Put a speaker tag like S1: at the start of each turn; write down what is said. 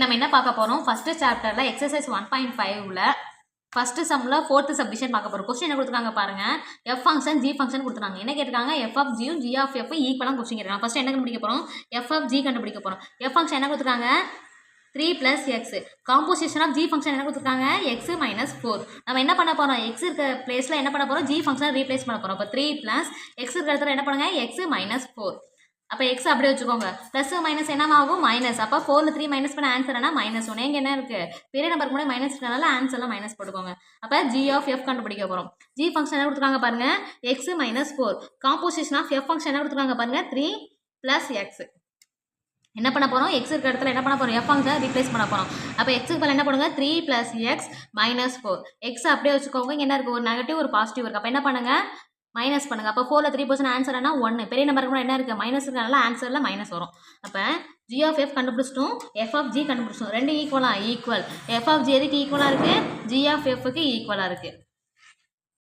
S1: நம்ம என்ன பார்க்க போகிறோம், ஃபஸ்ட்டு சாப்டரில் எக்ஸசைஸ் 1.5ல் ஃபஸ்ட்டு சம்மில் ஃபோர்த்து சப்டிஷன் பார்க்க போகிறோம். கொஸ்டின் என்ன கொடுத்துருக்காங்க பாருங்கள், எஃப் ஃபங்க்ஷன் ஜி ஃபங்க்ஷன் கொடுத்துருக்காங்க. என்ன கேட்டிருக்காங்க, எஃப் ஆஃப் ஜியும் ஜி ஆஃப் எஃப் ஈக்குவலாக கொஸ்டின் கேட்குறாங்க. ஃபஸ்ட்டு என்ன கண்டுபிடிக்க போகிறோம், எஃப் ஆஃப் ஜி கண்டுபிடிக்க போகிறோம். எஃப் ஃபங்க்ஷன் என்ன கொடுத்துருக்காங்க, 3 + x. Composition of G function என்ன கொடுத்துருக்காங்க, x - 4. நம்ம என்ன பண்ண போகிறோம், x இருக்க பிளேஸில் என்ன பண்ண போகிறோம், ஜி ஃபங்க்ஷனை ரீப்ளேஸ் பண்ண போகிறோம். அப்போ 3 + x இருக்கிற இடத்துல என்ன பண்ணுங்க, x - 4. அப்போ x அப்படியே வச்சுக்கோங்க. ப்ளஸ் மைனஸ் என்ன ஆகும், மைனஸ். அப்போ 4ல் 3 மைனஸ் பண்ண ஆன்சர் என்ன, -1. எங்கே என்ன இருக்குது, பெரிய நம்பருக்கு முன்னாடி மைனஸ் இருக்கனால ஆன்சர்லாம் மைனஸ் போட்டுக்கோங்க. அப்போ ஜி ஆஃப் எஃப் கண்டுபிடிக்க போகிறோம். ஜி ஃபங்க்ஷன் என்ன கொடுத்துருக்காங்க பாருங்கள், x - 4. Composition of F function என்ன கொடுத்துருக்காங்க பாருங்கள், 3 + x. என்ன பண்ண போகிறோம், எக்ஸ் இருக்கிற இடத்துல என்ன பண்ண போகிறோம், எஃப் ஃபங்க்ஷன் ரீப்ளேஸ் பண்ண போகிறோம். அப்போ எக்ஸுக்கு பதில் என்ன பண்ணுங்க, 3 + x - 4. எக்ஸ் அப்படியே வச்சுக்கோங்க. இங்கே என்ன இருக்குது, ஒரு நெகட்டிவ் ஒரு பாசிட்டிவ் இருக்குது. அப்போ என்ன பண்ணுங்கள், மைனஸ் பண்ணுங்கள். அப்போ 4ல் 3% ஆன்சர் என்ன, 1. பெரிய நம்பருக்கு என்ன இருக்குது, மைனஸ் இருக்கிறனால ஆன்சரில் மைனஸ் வரும். அப்போ ஜி ஆஃப் எஃப் கண்டுபிடிச்சிட்டோம், எஃப் ஆஃப் ஜி கண்டுபிடிச்சிட்டோம். ரெண்டு ஈக்குவலாக ஈக்குவல். எஃப் ஆஃப் ஜி எதுக்கு ஈக்குவலாக இருக்குது, ஜி ஆஃப் எஃப்க்கு ஈக்குவலாக இருக்குது.